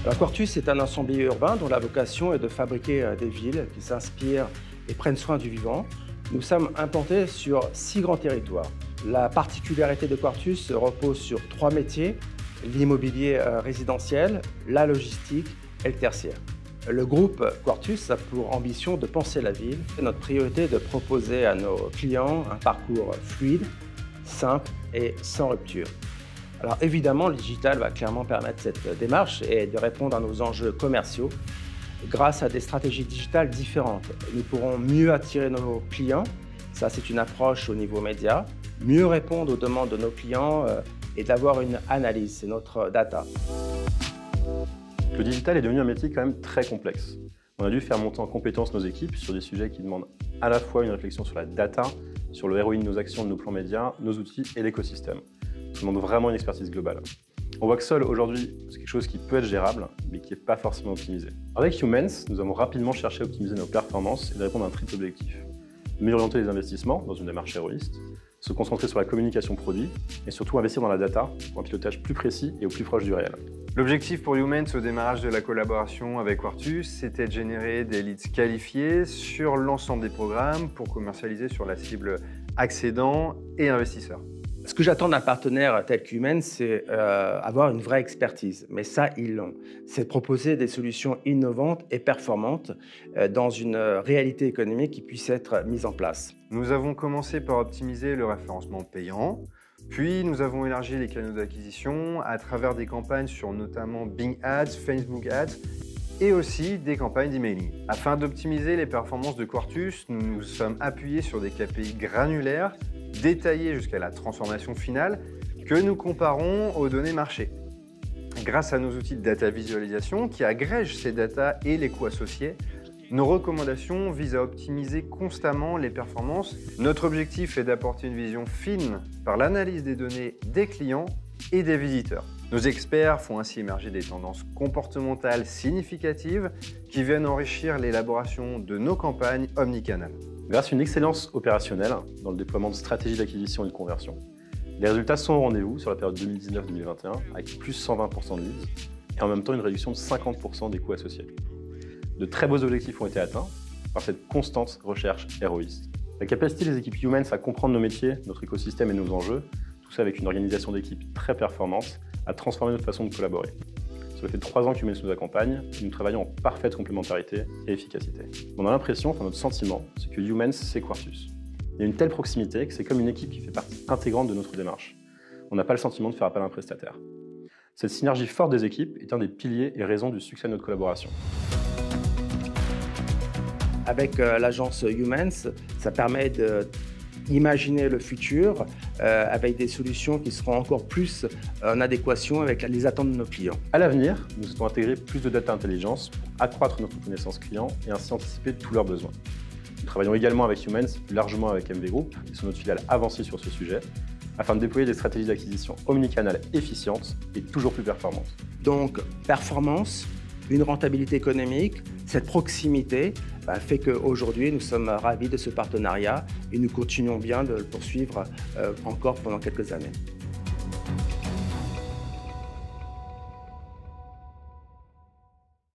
Alors, Quartus est un ensemblier urbain dont la vocation est de fabriquer des villes qui s'inspirent et prennent soin du vivant. Nous sommes implantés sur 6 grands territoires. La particularité de Quartus repose sur 3 métiers, l'immobilier résidentiel, la logistique et le tertiaire. Le groupe Quartus a pour ambition de penser la ville. Notre priorité est de proposer à nos clients un parcours fluide, simple et sans rupture. Alors évidemment, le digital va clairement permettre cette démarche et de répondre à nos enjeux commerciaux. Grâce à des stratégies digitales différentes, nous pourrons mieux attirer nos clients, ça c'est une approche au niveau média, mieux répondre aux demandes de nos clients et d'avoir une analyse, c'est notre data. Le digital est devenu un métier quand même très complexe. On a dû faire monter en compétence nos équipes sur des sujets qui demandent à la fois une réflexion sur la data, sur le ROI de nos actions, de nos plans médias, nos outils et l'écosystème. Ça demande vraiment une expertise globale. On voit que seul aujourd'hui, c'est quelque chose qui peut être gérable, mais qui n'est pas forcément optimisé. Avec Youmens, nous avons rapidement cherché à optimiser nos performances et de répondre à un triple objectif. Mieux orienter les investissements dans une démarche héroïste, se concentrer sur la communication produit et surtout investir dans la data pour un pilotage plus précis et au plus proche du réel. L'objectif pour Youmens au démarrage de la collaboration avec Quartus, c'était de générer des leads qualifiés sur l'ensemble des programmes pour commercialiser sur la cible accédants et investisseurs. Ce que j'attends d'un partenaire tel qu'Youmens, c'est avoir une vraie expertise. Mais ça, ils l'ont. C'est de proposer des solutions innovantes et performantes dans une réalité économique qui puisse être mise en place. Nous avons commencé par optimiser le référencement payant, puis nous avons élargi les canaux d'acquisition à travers des campagnes sur notamment Bing Ads, Facebook Ads et aussi des campagnes d'emailing. Afin d'optimiser les performances de Quartus, nous nous sommes appuyés sur des KPI granulaires, détaillés jusqu'à la transformation finale, que nous comparons aux données marché. Grâce à nos outils de data visualisation qui agrègent ces data et les coûts associés, nos recommandations visent à optimiser constamment les performances. Notre objectif est d'apporter une vision fine par l'analyse des données des clients et des visiteurs. Nos experts font ainsi émerger des tendances comportementales significatives qui viennent enrichir l'élaboration de nos campagnes omnicanales. Grâce à une excellence opérationnelle dans le déploiement de stratégies d'acquisition et de conversion, les résultats sont au rendez-vous sur la période 2019-2021 avec plus 120% de leads et en même temps une réduction de 50% des coûts associés. De très beaux objectifs ont été atteints par cette constante recherche héroïste. La capacité des équipes Youmens à comprendre nos métiers, notre écosystème et nos enjeux, tout ça avec une organisation d'équipe très performante, a transformé notre façon de collaborer. Cela fait 3 ans que Youmens nous accompagne et nous travaillons en parfaite complémentarité et efficacité. On a l'impression, enfin notre sentiment, c'est que Youmens, c'est Quartus. Il y a une telle proximité que c'est comme une équipe qui fait partie intégrante de notre démarche. On n'a pas le sentiment de faire appel à un prestataire. Cette synergie forte des équipes est un des piliers et raisons du succès de notre collaboration. Avec l'agence Youmens, ça permet d'imaginer le futur avec des solutions qui seront encore plus en adéquation avec les attentes de nos clients. À l'avenir, nous souhaitons intégrer plus de data intelligence pour accroître notre connaissance client et ainsi anticiper tous leurs besoins. Nous travaillons également avec Youmens, plus largement avec MV Group, qui sont notre filiale avancée sur ce sujet, afin de déployer des stratégies d'acquisition omnicanales efficientes et toujours plus performantes. Donc, performance, une rentabilité économique, cette proximité fait qu'aujourd'hui, nous sommes ravis de ce partenariat et nous continuons bien de le poursuivre encore pendant quelques années.